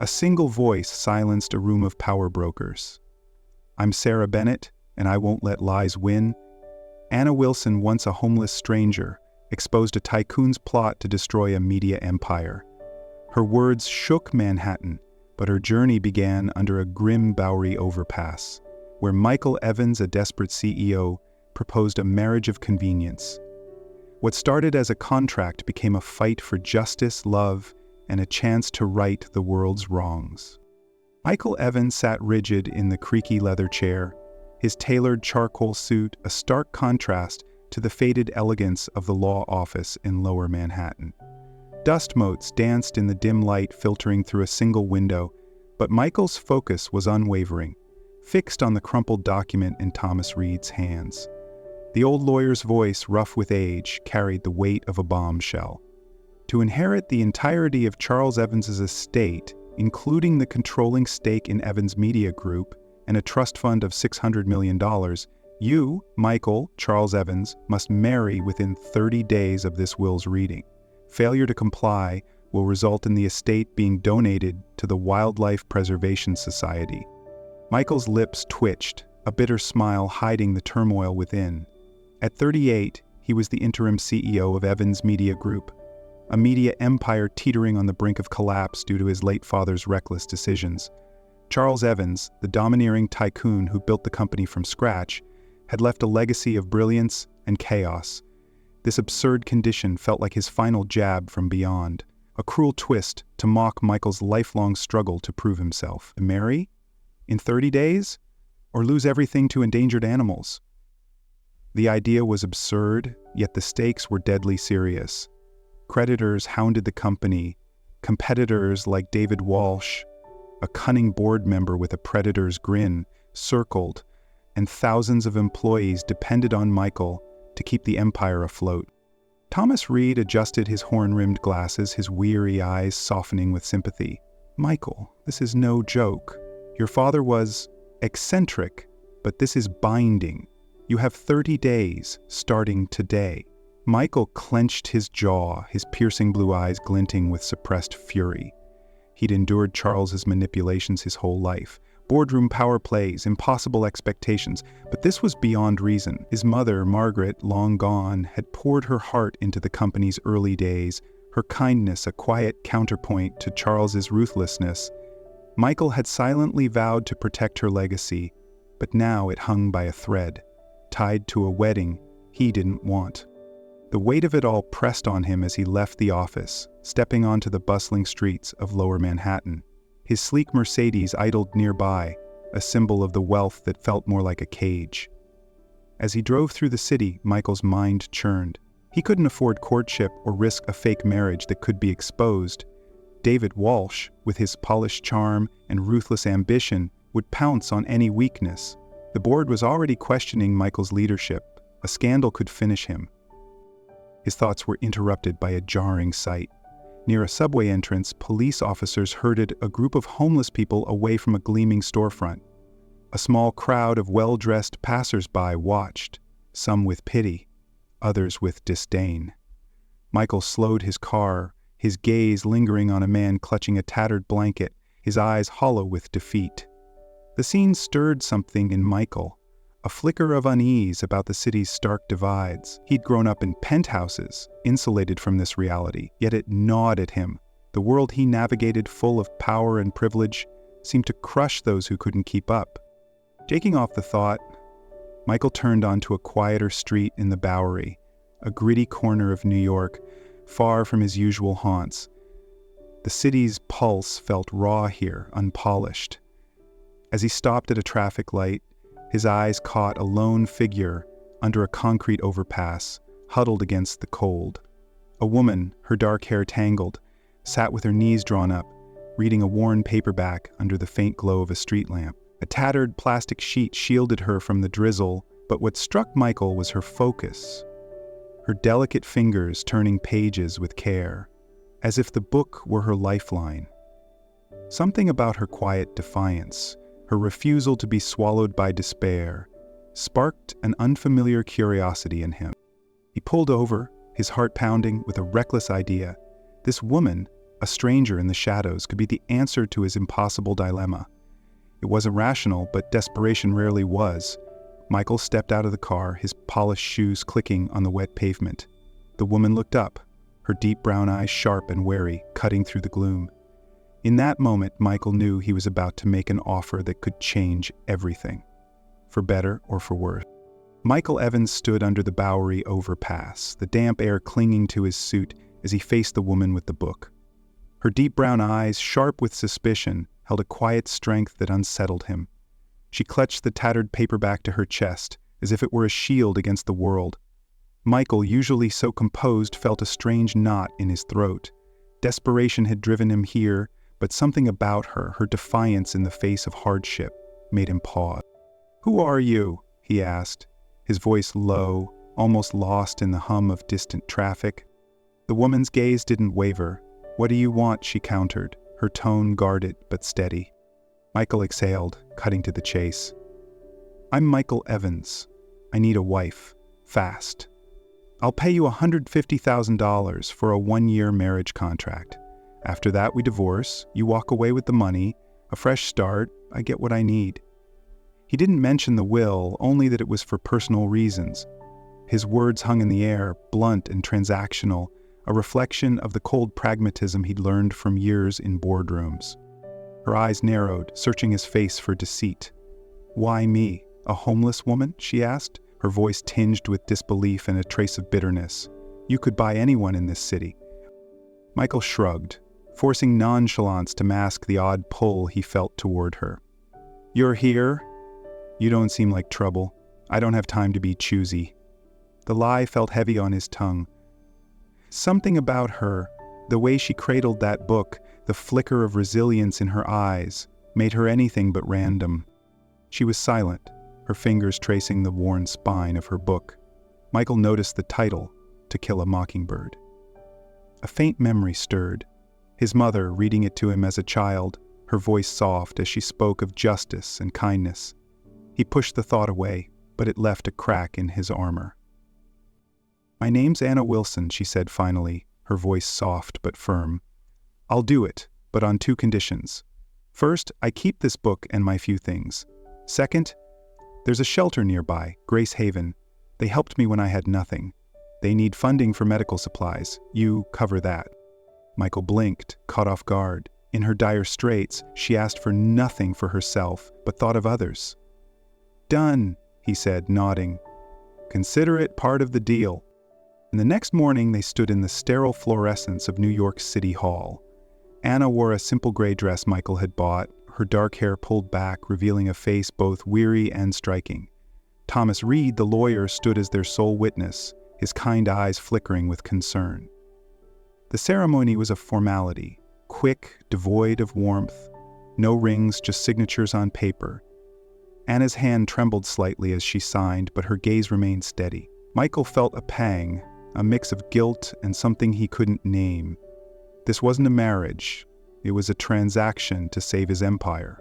A single voice silenced a room of power brokers. "I'm Sarah Bennett, and I won't let lies win." Anna Wilson, once a homeless stranger, exposed a tycoon's plot to destroy a media empire. Her words shook Manhattan, but her journey began under a grim Bowery overpass, where Michael Evans, a desperate CEO, proposed a marriage of convenience. What started as a contract became a fight for justice, love, and a chance to right the world's wrongs. Michael Evans sat rigid in the creaky leather chair, his tailored charcoal suit a stark contrast to the faded elegance of the law office in Lower Manhattan. Dust motes danced in the dim light filtering through a single window, but Michael's focus was unwavering, fixed on the crumpled document in Thomas Reed's hands. The old lawyer's voice, rough with age, carried the weight of a bombshell. To inherit the entirety of Charles Evans's estate, including the controlling stake in Evans Media Group and a trust fund of $600 million, you, Michael Charles Evans, must marry within 30 days of this will's reading. Failure to comply will result in the estate being donated to the Wildlife Preservation Society. Michael's lips twitched, a bitter smile hiding the turmoil within. At 38, he was the interim CEO of Evans Media Group, a media empire teetering on the brink of collapse due to his late father's reckless decisions. Charles Evans, the domineering tycoon who built the company from scratch, had left a legacy of brilliance and chaos. This absurd condition felt like his final jab from beyond, a cruel twist to mock Michael's lifelong struggle to prove himself. Marry? In 30 days? Or lose everything to endangered animals? The idea was absurd, yet the stakes were deadly serious. Creditors hounded the company, competitors like David Walsh, a cunning board member with a predator's grin, circled, and thousands of employees depended on Michael to keep the empire afloat. Thomas Reed adjusted his horn-rimmed glasses, his weary eyes softening with sympathy. "Michael, this is no joke. Your father was eccentric, but this is binding. You have 30 days, starting today." Michael clenched his jaw, his piercing blue eyes glinting with suppressed fury. He'd endured Charles's manipulations his whole life. Boardroom power plays, impossible expectations, but this was beyond reason. His mother, Margaret, long gone, had poured her heart into the company's early days, her kindness a quiet counterpoint to Charles's ruthlessness. Michael had silently vowed to protect her legacy, but now it hung by a thread, tied to a wedding he didn't want. The weight of it all pressed on him as he left the office, stepping onto the bustling streets of Lower Manhattan. His sleek Mercedes idled nearby, a symbol of the wealth that felt more like a cage. As he drove through the city, Michael's mind churned. He couldn't afford courtship or risk a fake marriage that could be exposed. David Walsh, with his polished charm and ruthless ambition, would pounce on any weakness. The board was already questioning Michael's leadership. A scandal could finish him. His thoughts were interrupted by a jarring sight. Near a subway entrance, police officers herded a group of homeless people away from a gleaming storefront. A small crowd of well-dressed passers-by watched, some with pity, others with disdain. Michael slowed his car, his gaze lingering on a man clutching a tattered blanket, his eyes hollow with defeat. The scene stirred something in Michael, a flicker of unease about the city's stark divides. He'd grown up in penthouses, insulated from this reality, yet it gnawed at him. The world he navigated, full of power and privilege, seemed to crush those who couldn't keep up. Shaking off the thought, Michael turned onto a quieter street in the Bowery, a gritty corner of New York, far from his usual haunts. The city's pulse felt raw here, unpolished. As he stopped at a traffic light, his eyes caught a lone figure under a concrete overpass, huddled against the cold. A woman, her dark hair tangled, sat with her knees drawn up, reading a worn paperback under the faint glow of a street lamp. A tattered plastic sheet shielded her from the drizzle, but what struck Michael was her focus. Her delicate fingers turning pages with care, as if the book were her lifeline. Something about her quiet defiance, her refusal to be swallowed by despair, sparked an unfamiliar curiosity in him. He pulled over, his heart pounding with a reckless idea. This woman, a stranger in the shadows, could be the answer to his impossible dilemma. It wasn't rational, but desperation rarely was. Michael stepped out of the car, his polished shoes clicking on the wet pavement. The woman looked up, her deep brown eyes sharp and wary, cutting through the gloom. In that moment, Michael knew he was about to make an offer that could change everything, for better or for worse. Michael Evans stood under the Bowery overpass, the damp air clinging to his suit as he faced the woman with the book. Her deep brown eyes, sharp with suspicion, held a quiet strength that unsettled him. She clutched the tattered paperback to her chest, as if it were a shield against the world. Michael, usually so composed, felt a strange knot in his throat. Desperation had driven him here, but something about her, her defiance in the face of hardship, made him pause. "Who are you?" he asked, his voice low, almost lost in the hum of distant traffic. The woman's gaze didn't waver. "What do you want?" she countered, her tone guarded but steady. Michael exhaled, cutting to the chase. "I'm Michael Evans. I need a wife. Fast. I'll pay you $150,000 for a 1-year marriage contract. After that, we divorce, you walk away with the money, a fresh start, I get what I need." He didn't mention the will, only that it was for personal reasons. His words hung in the air, blunt and transactional, a reflection of the cold pragmatism he'd learned from years in boardrooms. Her eyes narrowed, searching his face for deceit. "Why me? A homeless woman?" she asked, her voice tinged with disbelief and a trace of bitterness. "You could buy anyone in this city." Michael shrugged, forcing nonchalance to mask the odd pull he felt toward her. "You're here? You don't seem like trouble. I don't have time to be choosy." The lie felt heavy on his tongue. Something about her, the way she cradled that book, the flicker of resilience in her eyes, made her anything but random. She was silent, her fingers tracing the worn spine of her book. Michael noticed the title, To Kill a Mockingbird. A faint memory stirred. His mother reading it to him as a child, her voice soft as she spoke of justice and kindness. He pushed the thought away, but it left a crack in his armor. "My name's Anna Wilson," she said finally, her voice soft but firm. "I'll do it, but on 2 conditions. First, I keep this book and my few things. Second, there's a shelter nearby, Grace Haven. They helped me when I had nothing. They need funding for medical supplies. You cover that." Michael blinked, caught off guard. In her dire straits, she asked for nothing for herself, but thought of others. "Done," he said, nodding. "Consider it part of the deal." And the next morning they stood in the sterile fluorescence of New York City Hall. Anna wore a simple gray dress Michael had bought, her dark hair pulled back, revealing a face both weary and striking. Thomas Reed, the lawyer, stood as their sole witness, his kind eyes flickering with concern. The ceremony was a formality, quick, devoid of warmth. No rings, just signatures on paper. Anna's hand trembled slightly as she signed, but her gaze remained steady. Michael felt a pang, a mix of guilt and something he couldn't name. This wasn't a marriage. It was a transaction to save his empire.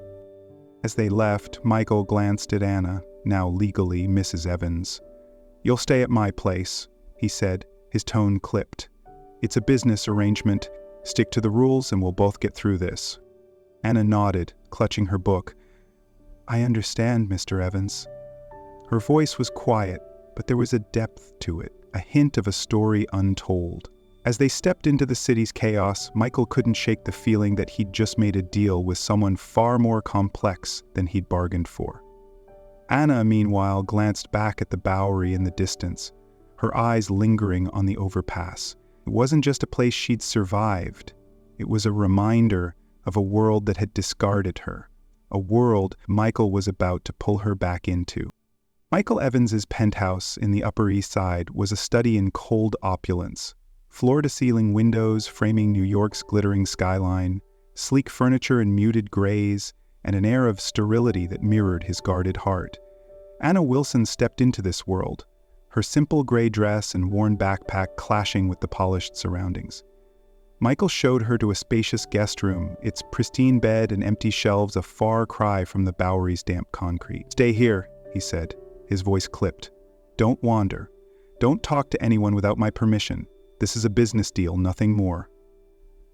As they left, Michael glanced at Anna, now legally Mrs. Evans. "You'll stay at my place," he said, his tone clipped. "It's a business arrangement. Stick to the rules and we'll both get through this." Anna nodded, clutching her book. "I understand, Mr. Evans." Her voice was quiet, but there was a depth to it, a hint of a story untold. As they stepped into the city's chaos, Michael couldn't shake the feeling that he'd just made a deal with someone far more complex than he'd bargained for. Anna, meanwhile, glanced back at the Bowery in the distance, her eyes lingering on the overpass. It wasn't just a place she'd survived. It was a reminder of a world that had discarded her, a world Michael was about to pull her back into. Michael Evans's penthouse in the Upper East Side was a study in cold opulence. Floor-to-ceiling windows framing New York's glittering skyline, sleek furniture in muted grays, and an air of sterility that mirrored his guarded heart. Anna Wilson stepped into this world, her simple gray dress and worn backpack clashing with the polished surroundings. Michael showed her to a spacious guest room, its pristine bed and empty shelves a far cry from the Bowery's damp concrete. "Stay here," he said, his voice clipped. "Don't wander. Don't talk to anyone without my permission. This is a business deal, nothing more."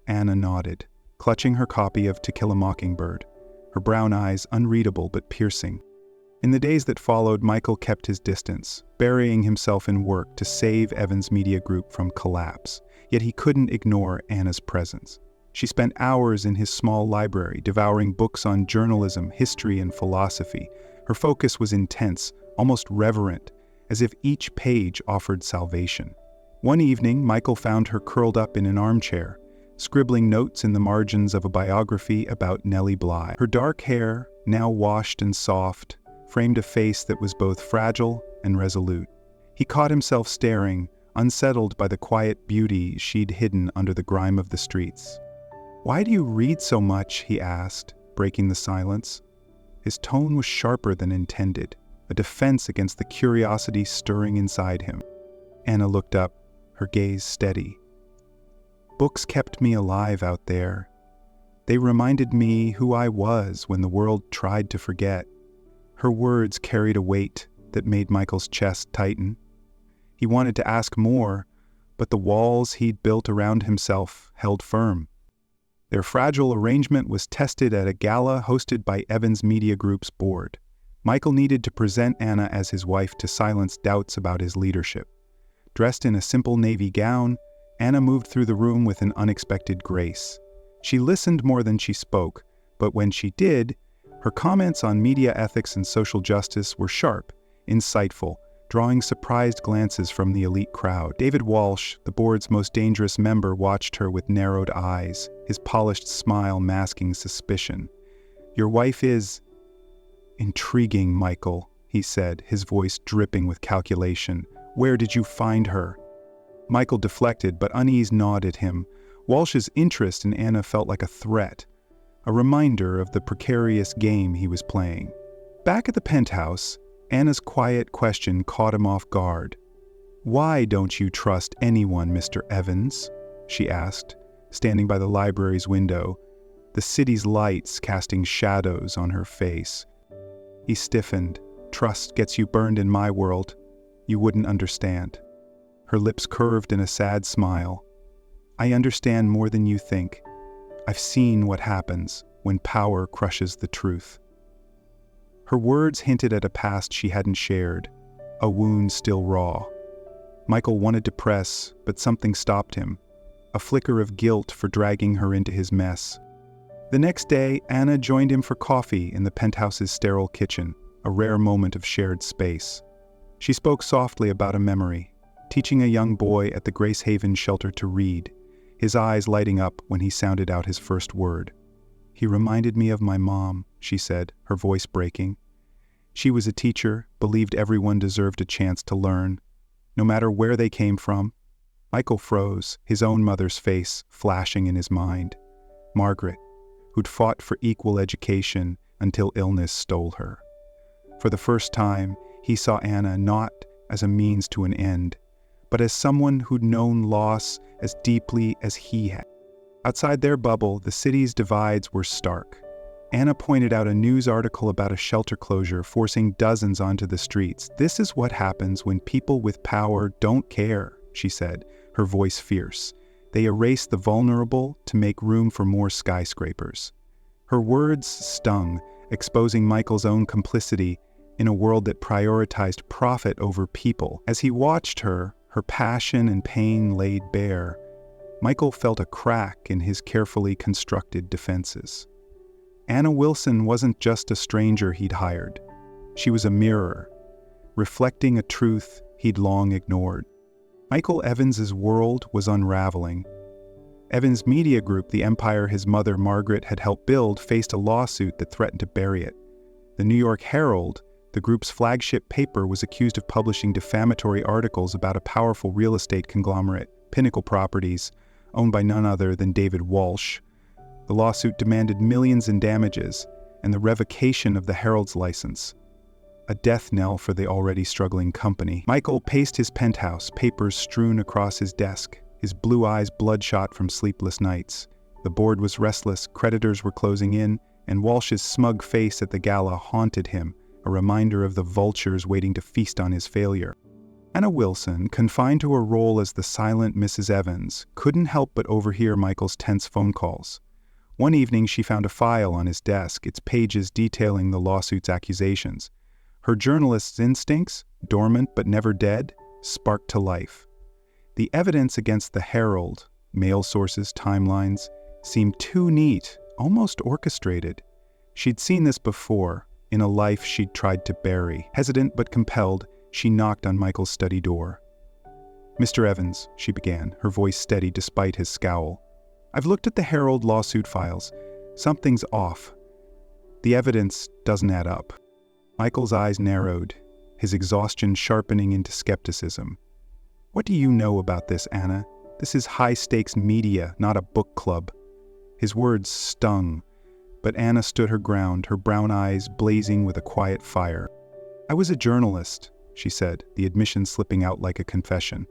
Anna nodded, clutching her copy of To Kill a Mockingbird, her brown eyes unreadable but piercing. In the days that followed, Michael kept his distance, burying himself in work to save Evans Media Group from collapse. Yet he couldn't ignore Anna's presence. She spent hours in his small library, devouring books on journalism, history, and philosophy. Her focus was intense, almost reverent, as if each page offered salvation. One evening, Michael found her curled up in an armchair, scribbling notes in the margins of a biography about Nellie Bly. Her dark hair, now washed and soft, framed a face that was both fragile and resolute. He caught himself staring, unsettled by the quiet beauty she'd hidden under the grime of the streets. "Why do you read so much?" he asked, breaking the silence. His tone was sharper than intended, a defense against the curiosity stirring inside him. Anna looked up, her gaze steady. "Books kept me alive out there. They reminded me who I was when the world tried to forget." Her words carried a weight that made Michael's chest tighten. He wanted to ask more, but the walls he'd built around himself held firm. Their fragile arrangement was tested at a gala hosted by Evans Media Group's board. Michael needed to present Anna as his wife to silence doubts about his leadership. Dressed in a simple navy gown, Anna moved through the room with an unexpected grace. She listened more than she spoke, but when she did, her comments on media ethics and social justice were sharp, insightful, drawing surprised glances from the elite crowd. David Walsh, the board's most dangerous member, watched her with narrowed eyes, his polished smile masking suspicion. "Your wife is intriguing, Michael," he said, his voice dripping with calculation. "Where did you find her?" Michael deflected, but unease gnawed at him. Walsh's interest in Anna felt like a threat, a reminder of the precarious game he was playing. Back at the penthouse, Anna's quiet question caught him off guard. "Why don't you trust anyone, Mr. Evans?" she asked, standing by the library's window, the city's lights casting shadows on her face. He stiffened. "Trust gets you burned in my world. You wouldn't understand." Her lips curved in a sad smile. "I understand more than you think. I've seen what happens when power crushes the truth." Her words hinted at a past she hadn't shared, a wound still raw. Michael wanted to press, but something stopped him, a flicker of guilt for dragging her into his mess. The next day, Anna joined him for coffee in the penthouse's sterile kitchen, a rare moment of shared space. She spoke softly about a memory, teaching a young boy at the Grace Haven shelter to read, his eyes lighting up when he sounded out his first word. "He reminded me of my mom," she said, her voice breaking. She was a teacher, believed everyone deserved a chance to learn, no matter where they came from. Michael froze, his own mother's face flashing in his mind. Margaret, who'd fought for equal education until illness stole her. For the first time, he saw Anna not as a means to an end, but as someone who'd known loss as deeply as he had. Outside their bubble, the city's divides were stark. Anna pointed out a news article about a shelter closure forcing dozens onto the streets. "This is what happens when people with power don't care," she said, her voice fierce. "They erase the vulnerable to make room for more skyscrapers." Her words stung, exposing Michael's own complicity in a world that prioritized profit over people. As he watched her, her passion and pain laid bare, Michael felt a crack in his carefully constructed defenses. Anna Wilson wasn't just a stranger he'd hired. She was a mirror, reflecting a truth he'd long ignored. Michael Evans's world was unraveling. Evans Media Group, the empire his mother Margaret had helped build, faced a lawsuit that threatened to bury it. The New York Herald, the group's flagship paper, was accused of publishing defamatory articles about a powerful real estate conglomerate, Pinnacle Properties, owned by none other than David Walsh. The lawsuit demanded millions in damages and the revocation of the Herald's license, a death knell for the already struggling company. Michael paced his penthouse, papers strewn across his desk, his blue eyes bloodshot from sleepless nights. The board was restless, creditors were closing in, and Walsh's smug face at the gala haunted him, a reminder of the vultures waiting to feast on his failure. Anna Wilson, confined to her role as the silent Mrs. Evans, couldn't help but overhear Michael's tense phone calls. One evening she found a file on his desk, its pages detailing the lawsuit's accusations. Her journalist's instincts, dormant but never dead, sparked to life. The evidence against the Herald, mail sources, timelines, seemed too neat, almost orchestrated. She'd seen this before, in a life she'd tried to bury. Hesitant but compelled, she knocked on Michael's study door. "Mr. Evans," she began, her voice steady despite his scowl. "I've looked at the Herald lawsuit files. Something's off. The evidence doesn't add up." Michael's eyes narrowed, his exhaustion sharpening into skepticism. "What do you know about this, Anna? This is high-stakes media, not a book club." His words stung, but Anna stood her ground, her brown eyes blazing with a quiet fire. "I was a journalist," she said, the admission slipping out like a confession.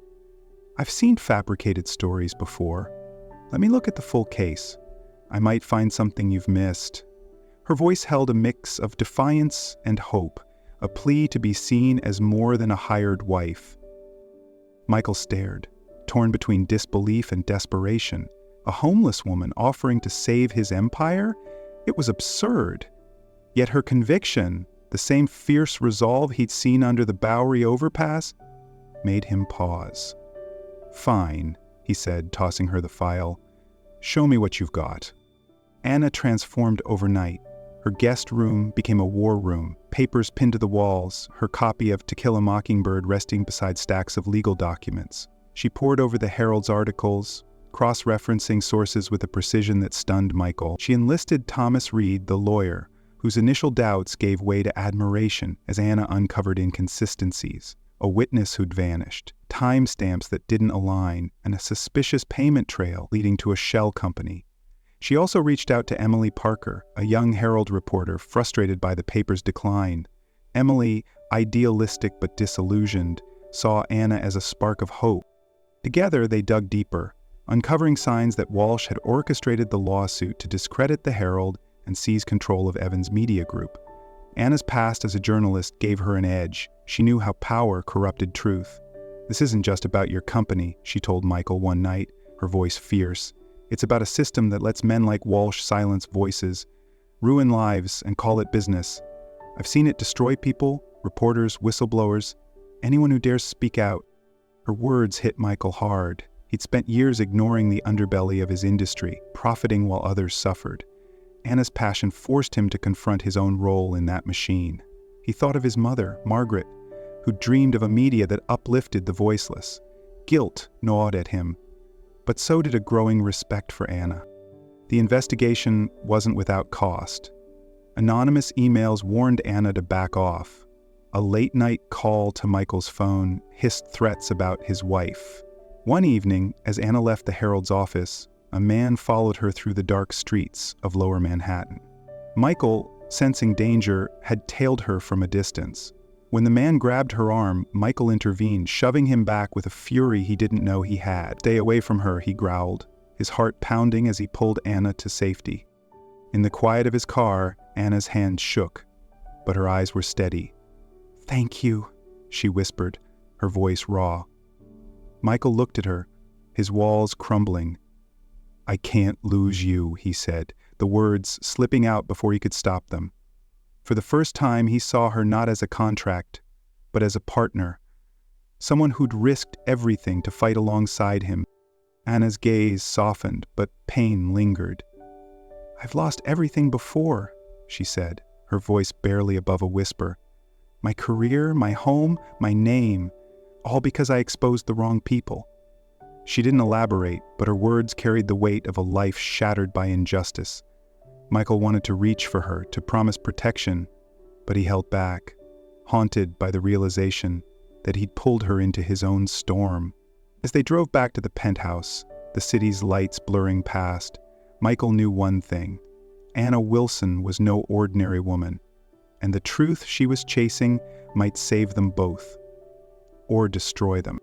"I've seen fabricated stories before. Let me look at the full case. I might find something you've missed." Her voice held a mix of defiance and hope, a plea to be seen as more than a hired wife. Michael stared, torn between disbelief and desperation. A homeless woman offering to save his empire? It was absurd. Yet her conviction, the same fierce resolve he'd seen under the Bowery overpass, made him pause. "Fine," he said, tossing her the file. "Show me what you've got." Anna transformed overnight. Her guest room became a war room, papers pinned to the walls, her copy of To Kill a Mockingbird resting beside stacks of legal documents. She pored over the Herald's articles, cross-referencing sources with a precision that stunned Michael. She enlisted Thomas Reed, the lawyer, whose initial doubts gave way to admiration as Anna uncovered inconsistencies. A witness who'd vanished, timestamps that didn't align, and a suspicious payment trail leading to a shell company. She also reached out to Emily Parker, a young Herald reporter frustrated by the paper's decline. Emily, idealistic but disillusioned, saw Anna as a spark of hope. Together they dug deeper, uncovering signs that Walsh had orchestrated the lawsuit to discredit the Herald and seize control of Evans' media group. Anna's past as a journalist gave her an edge. She knew how power corrupted truth. "This isn't just about your company," she told Michael one night, her voice fierce. "It's about a system that lets men like Walsh silence voices, ruin lives, and call it business. I've seen it destroy people, reporters, whistleblowers, anyone who dares speak out." Her words hit Michael hard. He'd spent years ignoring the underbelly of his industry, profiting while others suffered. Anna's passion forced him to confront his own role in that machine. He thought of his mother, Margaret, who dreamed of a media that uplifted the voiceless. Guilt gnawed at him, but so did a growing respect for Anna. The investigation wasn't without cost. Anonymous emails warned Anna to back off. A late-night call to Michael's phone hissed threats about his wife. One evening, as Anna left the Herald's office, a man followed her through the dark streets of Lower Manhattan. Michael, sensing danger, had tailed her from a distance. When the man grabbed her arm, Michael intervened, shoving him back with a fury he didn't know he had. "Stay away from her," he growled, his heart pounding as he pulled Anna to safety. In the quiet of his car, Anna's hand shook, but her eyes were steady. "Thank you," she whispered, her voice raw. Michael looked at her, his walls crumbling. "I can't lose you," he said, the words slipping out before he could stop them. For the first time, he saw her not as a contract, but as a partner, someone who'd risked everything to fight alongside him. Anna's gaze softened, but pain lingered. "I've lost everything before," she said, her voice barely above a whisper. "My career, my home, my name, all because I exposed the wrong people." She didn't elaborate, but her words carried the weight of a life shattered by injustice. Michael wanted to reach for her, to promise protection, but he held back, haunted by the realization that he'd pulled her into his own storm. As they drove back to the penthouse, the city's lights blurring past, Michael knew one thing. Anna Wilson was no ordinary woman, and the truth she was chasing might save them both, or destroy them.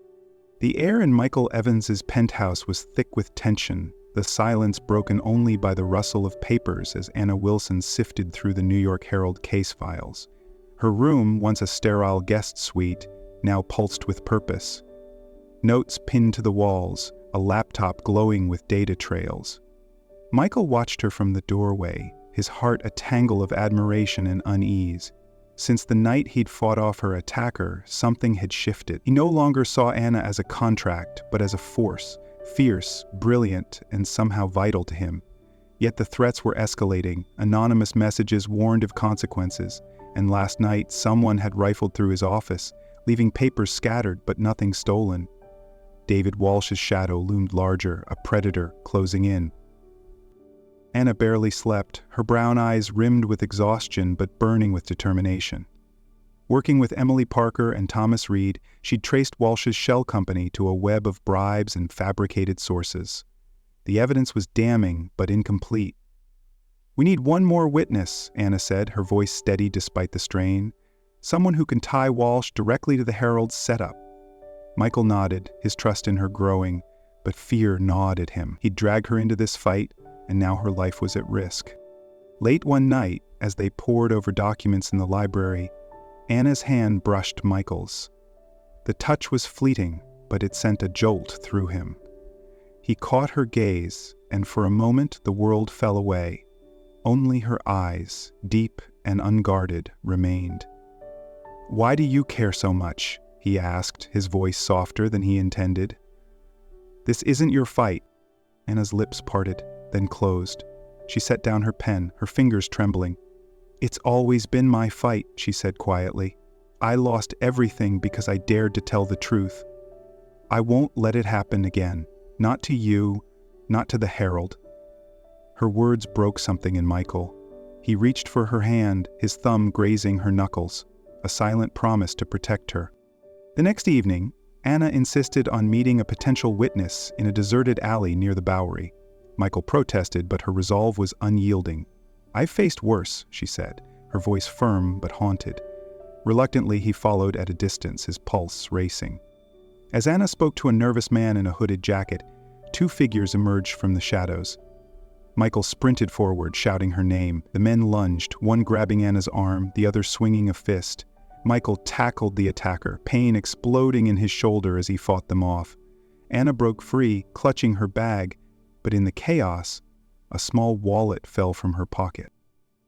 The air in Michael Evans's penthouse was thick with tension, the silence broken only by the rustle of papers as Anna Wilson sifted through the New York Herald case files. Her room, once a sterile guest suite, now pulsed with purpose. Notes pinned to the walls, a laptop glowing with data trails. Michael watched her from the doorway, his heart a tangle of admiration and unease. Since the night he'd fought off her attacker, something had shifted. He no longer saw Anna as a contract, but as a force, fierce, brilliant, and somehow vital to him. Yet the threats were escalating, anonymous messages warned of consequences, and last night someone had rifled through his office, leaving papers scattered but nothing stolen. David Walsh's shadow loomed larger, a predator closing in. Anna barely slept, her brown eyes rimmed with exhaustion but burning with determination. Working with Emily Parker and Thomas Reed, she'd traced Walsh's shell company to a web of bribes and fabricated sources. The evidence was damning but incomplete. "We need one more witness," Anna said, her voice steady despite the strain. "Someone who can tie Walsh directly to the Herald's setup." Michael nodded, his trust in her growing, but fear gnawed at him. He'd drag her into this fight, and now her life was at risk. Late one night, as they pored over documents in the library, Anna's hand brushed Michael's. The touch was fleeting, but it sent a jolt through him. He caught her gaze, and for a moment the world fell away. Only her eyes, deep and unguarded, remained. "Why do you care so much?" he asked, his voice softer than he intended. "This isn't your fight." Anna's lips parted, then closed. She set down her pen, her fingers trembling. "It's always been my fight," she said quietly. "I lost everything because I dared to tell the truth. I won't let it happen again. Not to you, not to the Herald." Her words broke something in Michael. He reached for her hand, his thumb grazing her knuckles, a silent promise to protect her. The next evening, Anna insisted on meeting a potential witness in a deserted alley near the Bowery. Michael protested, but her resolve was unyielding. "I've faced worse," she said, her voice firm but haunted. Reluctantly, he followed at a distance, his pulse racing. As Anna spoke to a nervous man in a hooded jacket, two figures emerged from the shadows. Michael sprinted forward, shouting her name. The men lunged, one grabbing Anna's arm, the other swinging a fist. Michael tackled the attacker, pain exploding in his shoulder as he fought them off. Anna broke free, clutching her bag, but in the chaos, a small wallet fell from her pocket.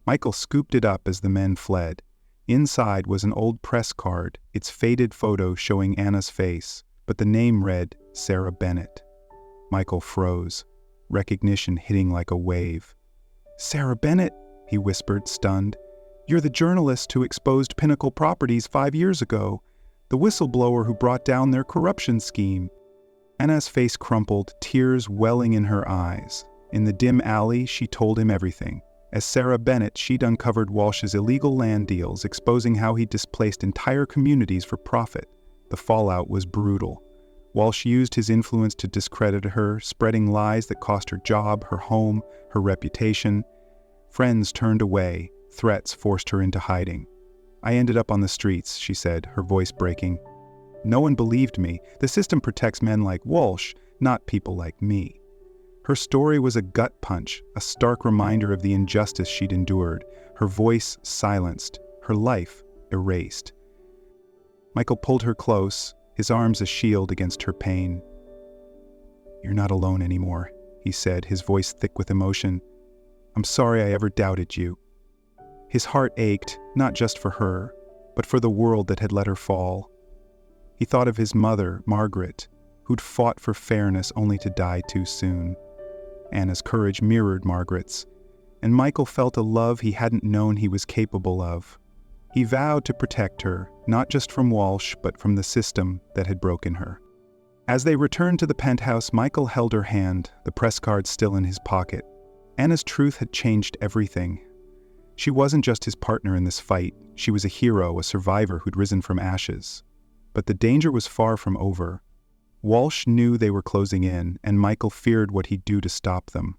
Michael scooped it up as the men fled. Inside was an old press card, its faded photo showing Anna's face, but the name read Sarah Bennett. Michael froze, recognition hitting like a wave. "Sarah Bennett," he whispered, stunned. "You're the journalist who exposed Pinnacle Properties 5 years ago, the whistleblower who brought down their corruption scheme." Anna's face crumpled, tears welling in her eyes. In the dim alley, she told him everything. As Sarah Bennett, she'd uncovered Walsh's illegal land deals, exposing how he displaced entire communities for profit. The fallout was brutal. Walsh used his influence to discredit her, spreading lies that cost her job, her home, her reputation. Friends turned away, threats forced her into hiding. "I ended up on the streets," she said, her voice breaking. "No one believed me. The system protects men like Walsh, not people like me." Her story was a gut punch, a stark reminder of the injustice she'd endured, her voice silenced, her life erased. Michael pulled her close, his arms a shield against her pain. "You're not alone anymore," he said, his voice thick with emotion. "I'm sorry I ever doubted you." His heart ached, not just for her, but for the world that had let her fall. He thought of his mother, Margaret, who'd fought for fairness only to die too soon. Anna's courage mirrored Margaret's, and Michael felt a love he hadn't known he was capable of. He vowed to protect her, not just from Walsh, but from the system that had broken her. As they returned to the penthouse, Michael held her hand, the press card still in his pocket. Anna's truth had changed everything. She wasn't just his partner in this fight, she was a hero, a survivor who'd risen from ashes. But the danger was far from over. Walsh knew they were closing in, and Michael feared what he'd do to stop them.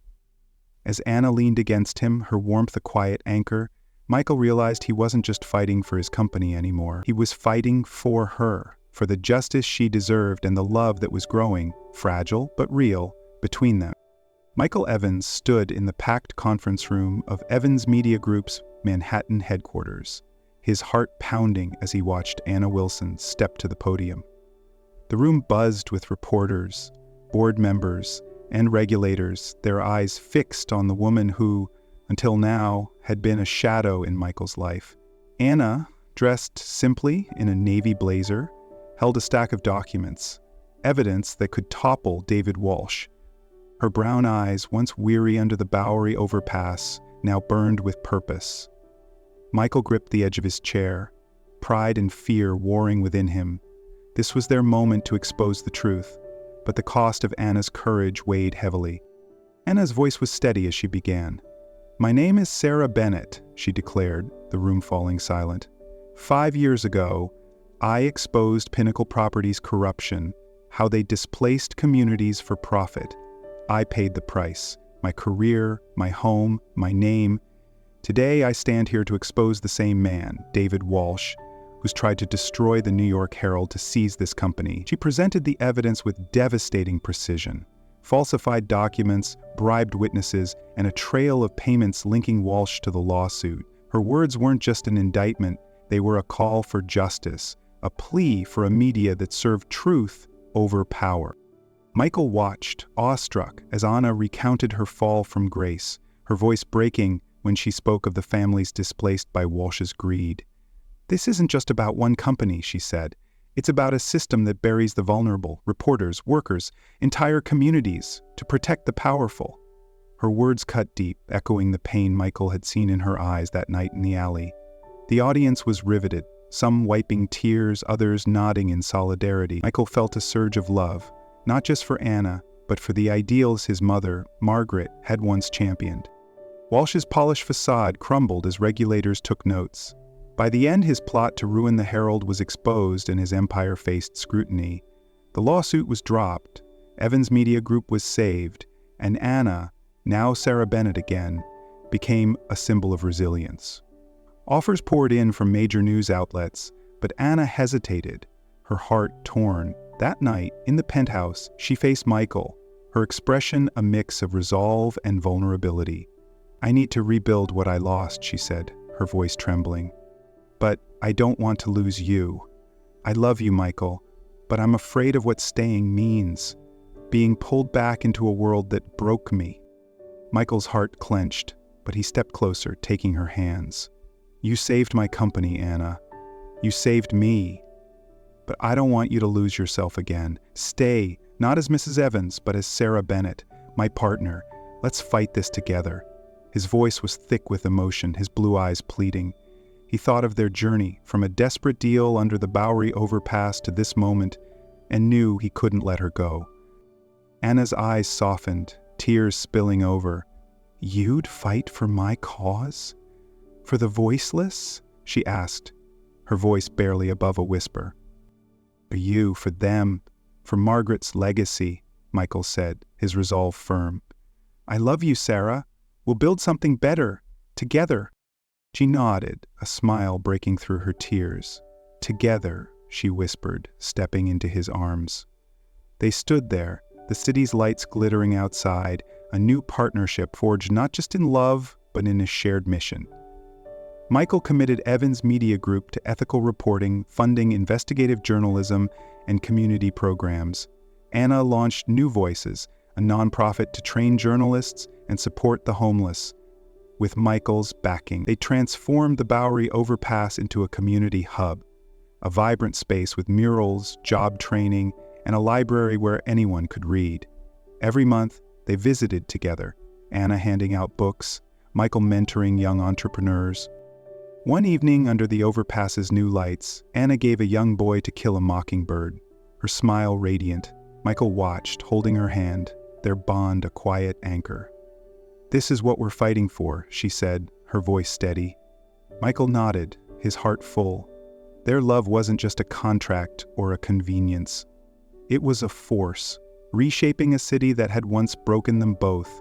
As Anna leaned against him, her warmth a quiet anchor, Michael realized he wasn't just fighting for his company anymore. He was fighting for her, for the justice she deserved and the love that was growing, fragile but real, between them. Michael Evans stood in the packed conference room of Evans Media Group's Manhattan headquarters. his heart pounding as he watched Anna Wilson step to the podium. The room buzzed with reporters, board members, and regulators, their eyes fixed on the woman who, until now, had been a shadow in Michael's life. Anna, dressed simply in a navy blazer, held a stack of documents, evidence that could topple David Walsh. Her brown eyes, once weary under the Bowery overpass, now burned with purpose. Michael gripped the edge of his chair, pride and fear warring within him. This was their moment to expose the truth, but the cost of Anna's courage weighed heavily. Anna's voice was steady as she began. "My name is Sarah Bennett," she declared, the room falling silent. 5 years ago, I exposed Pinnacle Properties' corruption, how they displaced communities for profit. I paid the price. My career, my home, my name. Today I stand here to expose the same man, David Walsh, who's tried to destroy the New York Herald to seize this company. She presented the evidence with devastating precision. Falsified documents, bribed witnesses, and a trail of payments linking Walsh to the lawsuit. Her words weren't just an indictment, they were a call for justice, a plea for a media that served truth over power. Michael watched, awestruck, as Anna recounted her fall from grace, her voice breaking when she spoke of the families displaced by Walsh's greed. "This isn't just about one company," she said. "It's about a system that buries the vulnerable, reporters, workers, entire communities, to protect the powerful." Her words cut deep, echoing the pain Michael had seen in her eyes that night in the alley. The audience was riveted, some wiping tears, others nodding in solidarity. Michael felt a surge of love, not just for Anna, but for the ideals his mother, Margaret, had once championed. Walsh's polished facade crumbled as regulators took notes. By the end, his plot to ruin the Herald was exposed and his empire faced scrutiny. The lawsuit was dropped, Evans Media Group was saved, and Anna, now Sarah Bennett again, became a symbol of resilience. Offers poured in from major news outlets, but Anna hesitated, her heart torn. That night, in the penthouse, she faced Michael, her expression a mix of resolve and vulnerability. "I need to rebuild what I lost," she said, her voice trembling. "But I don't want to lose you. I love you, Michael, but I'm afraid of what staying means, being pulled back into a world that broke me." Michael's heart clenched, but he stepped closer, taking her hands. "You saved my company, Anna. You saved me. But I don't want you to lose yourself again. Stay, not as Mrs. Evans, but as Sarah Bennett, my partner. Let's fight this together." His voice was thick with emotion, his blue eyes pleading. He thought of their journey, from a desperate deal under the Bowery overpass to this moment, and knew he couldn't let her go. Anna's eyes softened, tears spilling over. "You'd fight for my cause? For the voiceless?" she asked, her voice barely above a whisper. "For you, for them, for Margaret's legacy," Michael said, his resolve firm. "I love you, Sarah. We'll build something better, together." She nodded, a smile breaking through her tears. "Together," she whispered, stepping into his arms. They stood there, the city's lights glittering outside, a new partnership forged not just in love, but in a shared mission. Michael committed Evans Media Group to ethical reporting, funding investigative journalism, and community programs. Anna launched New Voices, a nonprofit to train journalists and support the homeless. With Michael's backing, they transformed the Bowery overpass into a community hub, a vibrant space with murals, job training, and a library where anyone could read. Every month, they visited together, Anna handing out books, Michael mentoring young entrepreneurs. One evening, under the overpass's new lights, Anna gave a young boy to kill a mockingbird, her smile radiant. Michael watched, holding her hand, their bond a quiet anchor. "This is what we're fighting for," she said, her voice steady. Michael nodded, his heart full. Their love wasn't just a contract or a convenience. It was a force, reshaping a city that had once broken them both.